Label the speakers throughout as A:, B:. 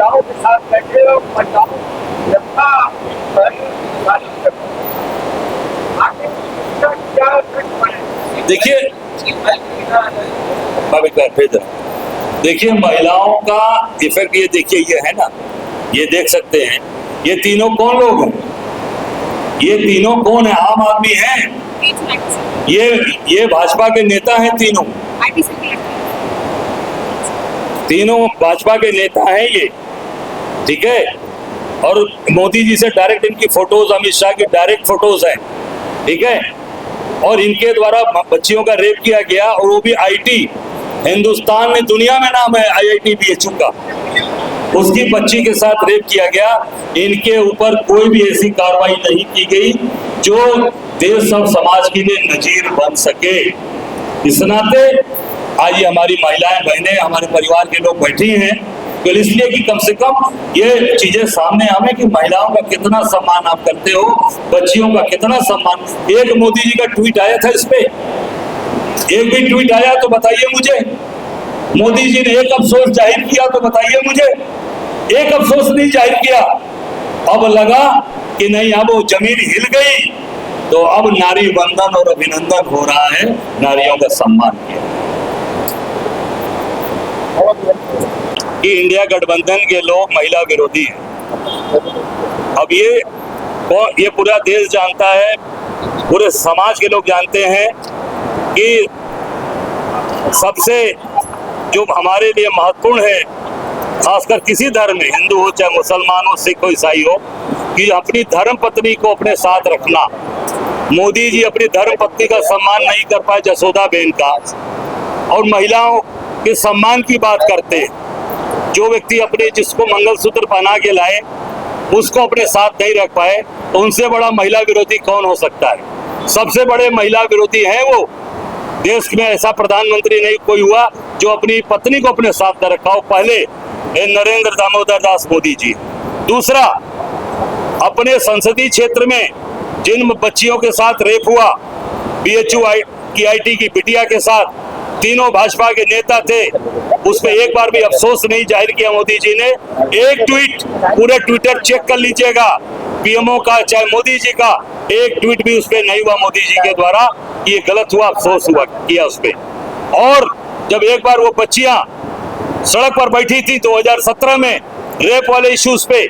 A: महिलाओं के साथ बैठे और महिलाओं जनता आगे इसका क्या इफेक्ट पड़े?
B: देखिए देखिए महिलाओं का इफेक्ट ये देखिए ये है ना, ये देख सकते हैं ये तीनों कौन लोग हैं, ये तीनों कौन है? आम आदमी हैं, ये भाजपा के नेता हैं, तीनों भाजपा के नेता हैं ये, ठीक है। और मोदी जी से डायरेक्ट इनकी फोटोज, अमित शाह की डायरेक्ट फोटोज हैं, ठीक है। और इनके द्वारा बच्चियों का रेप किया गया, और वो भी आईटी, हिंदुस्तान में दुनिया में नाम है IIT BHU का, उसकी बच्ची के साथ रेप किया गया। इनके ऊपर कोई भी ऐसी कार्रवाई नहीं की गई जो देश और समाज के लिए नजीर बन सके। इस नाते आज ये हमारी महिलाएं, बहनें, हमारे परिवार के लोग बैठी हैं, तो इसलिए कि कम से कम ये चीजें सामने आवे कि महिलाओं का कितना सम्मान आप करते हो, बच्चियों का कितना सम्मान। एक मोदी जी का ट्वीट आया था, इस पे एक भी ट्वीट आया तो बताइए मुझे। मोदी जी ने एक अफसोस जाहिर किया तो बताइए मुझे, एक अफसोस नहीं जाहिर किया। अब लगा कि नहीं, अब वो जमीन हिल गई, तो अब नारी वंदन और अभिनंदन हो रहा है, नारियों का सम्मान किया। कि इंडिया गठबंधन के लोग महिला विरोधी हैं। अब ये पूरा देश जानता है, पूरे समाज के लोग जानते हैं कि सबसे जो हमारे लिए महत्वपूर्ण है, खासकर किसी धर्म में, हिंदू हो चाहे मुसलमान हो, सिख हो, ईसाई हो, कि अपनी धर्म पत्नी को अपने साथ रखना। मोदी जी अपनी धर्म पत्नी का सम्मान नहीं कर पाए, जसोदा बेन का, और महिलाओं के सम्मान की बात करते हैं। जो व्यक्ति अपने जिसको मंगलसूत्र पहना के लाए उसको अपने साथ नहीं रख पाए, तो उनसे बड़ा महिला विरोधी कौन हो सकता है? सबसे बड़े महिला विरोधी हैं वो। देश में ऐसा प्रधानमंत्री नहीं कोई हुआ जो अपनी पत्नी को अपने साथ न रखा हो। पहले नरेंद्र दामोदर दास मोदी जी। दूसरा, अपने संसदीय क्षेत्र में जिन बच्चियों के साथ रेप हुआ, BHU की IT की बिटिया के साथ, तीनों भाजपा के नेता थे, उस पर एक बार भी अफसोस नहीं जाहिर किया मोदी जी ने। एक ट्वीट, पूरे ट्विटर चेक कर लीजिएगा, PMO का चाहे मोदी जी का, एक ट्वीट भी उस पर नहीं हुआ मोदी जी के द्वारा, ये गलत हुआ, अफसोस हुआ किया उस पर। और जब एक बार वो बच्चियां सड़क पर बैठी थी 2017 में रेप वाले इश्यूज पे,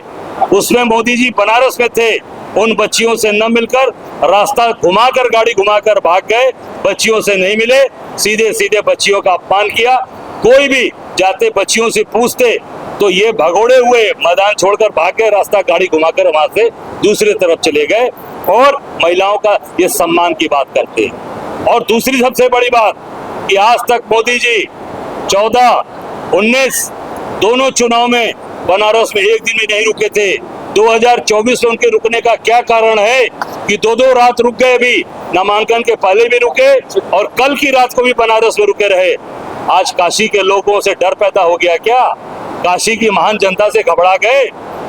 B: उसमें मोदी जी बनारस में थे, उन बच्चियों से न मिलकर रास्ता घुमाकर, गाड़ी घुमाकर भाग गए, बच्चियों से नहीं मिले, सीधे सीधे बच्चियों का अपमान किया। कोई भी जाते बच्चियों से पूछते तो ये भगोड़े हुए मैदान छोड़कर भाग गए, रास्ता गाड़ी घुमाकर वहां से दूसरी तरफ चले गए, और महिलाओं का ये सम्मान की बात करते हैं। और दूसरी सबसे बड़ी बात कि आज तक मोदी जी 14, 19 दोनों चुनाव में बनारस में एक दिन भी नहीं रुके थे। 2024 में उनके रुकने का क्या कारण है कि 2-2 रात रुक गए, भी नामांकन के पहले भी रुके और कल की रात को भी बनारस में रुके रहे। आज काशी के लोगों से डर पैदा हो गया क्या? काशी की महान जनता से घबरा गए?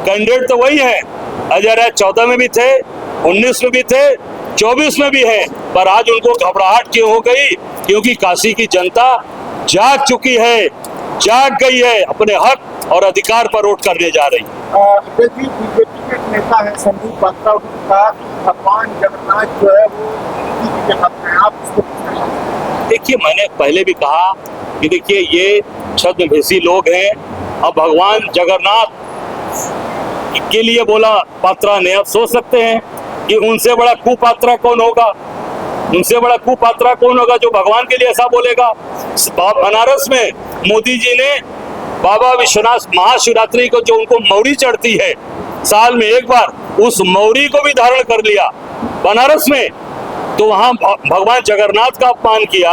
B: कैंडिडेट तो वही है, 2014 में भी थे, 19 में भी थे, 24 में भी है, पर आज उनको घबराहट क्यों हो गई? क्योंकि काशी की जनता जाग चुकी है, जाग गई है, अपने हक और अधिकार पर वोट करने जा रही है।
A: बीजेपी के नेता है संदीप पात्रा, उनका भगवान जगन्नाथ जो है वो, आप
B: देखिए, मैंने पहले भी कहा कि देखिए ये छद्मवेशी लोग हैं। अब भगवान जगन्नाथ के लिए बोला पात्रा ने, अब सोच सकते हैं कि उनसे बड़ा कुपात्रा कौन होगा, उनसे बड़ा कुपात्रा कौन होगा जो भगवान के लिए ऐसा बोलेगा। बनारस में मोदी जी ने बाबा विश्वनाथ महाशिवरात्रि को जो उनको मौरी चढ़ती है साल में एक बार, उस मौरी को भी धारण कर लिया बनारस में, तो वहां भगवान जगन्नाथ का अपमान किया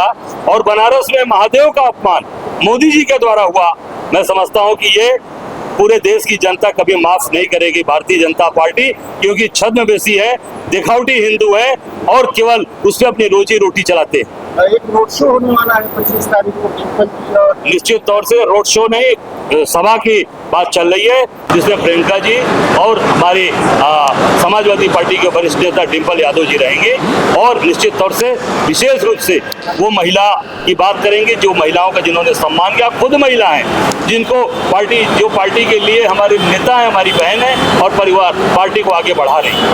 B: और बनारस में महादेव का अपमान मोदी जी के द्वारा हुआ। मैं समझता हूं कि ये पूरे देश की जनता कभी माफ नहीं करेगी, भारतीय जनता पार्टी, क्योंकि छद्मवेशी है, दिखावटी हिंदू है और केवल उससे अपनी रोजी रोटी चलाते हैं।
A: एक रोड शो होने वाला है 25 तारीख को,
B: निश्चित तौर से रोड शो नहीं, सभा की बात चल रही है, जिसमें प्रियंका जी और हमारे समाजवादी पार्टी के वरिष्ठ नेता डिम्पल यादव जी रहेंगे और निश्चित तौर से विशेष रूप से वो महिला की बात करेंगे जो महिलाओं का जिन्होंने सम्मान किया, खुद महिला हैं जिनको पार्टी के लिए हमारे नेता हैं, हमारी बहन है और परिवार पार्टी को आगे बढ़ा रही है।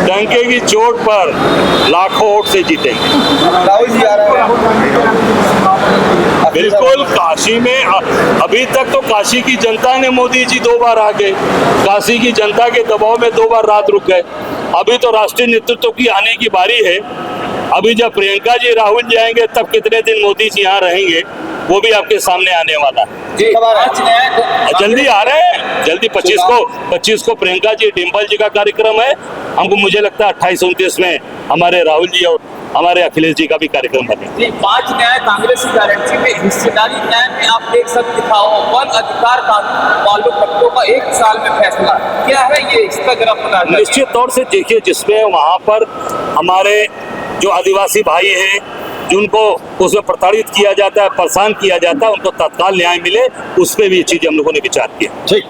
B: डंके की चोट पर लाखों वोट से जीतेंगे।
C: राहुल जी आ रहे हैं
B: बिल्कुल काशी में अभी तक तो काशी की जनता ने मोदी जी 2 बार आ गए, काशी की जनता के दबाव में 2 बार रात रुक गए। अभी तो राष्ट्रीय नेतृत्व की आने की बारी है। अभी जब प्रियंका जी राहुल जी आएंगे तब कितने दिन मोदी जी यहाँ रहेंगे वो भी आपके सामने आने वाला है।
C: जी
B: जल्दी आ रहे हैं, जल्दी 25 को प्रियंका जी डिम्पल जी का कार्यक्रम है। मुझे लगता है 28-29 में हमारे राहुल जी और हमारे अखिलेश जी का भी कार्यक्रम बने।
D: 5 न्याय कांग्रेस की गारंटी में हिस्सेदारी न्याय में आप देख सकते दिखाओ वन अधिकार कानून वालों पट्टों का 1 साल में फैसला क्या है ये, इसका जरा पता है।
B: निश्चित तौर से देखिए, जिसमें वहाँ पर हमारे जो आदिवासी भाई हैं जिनको उसमें प्रताड़ित किया जाता है, परेशान किया जाता है, उनको तत्काल न्याय मिले, उस पर भी चीजें हम लोगों ने विचार किया।
C: ठीक।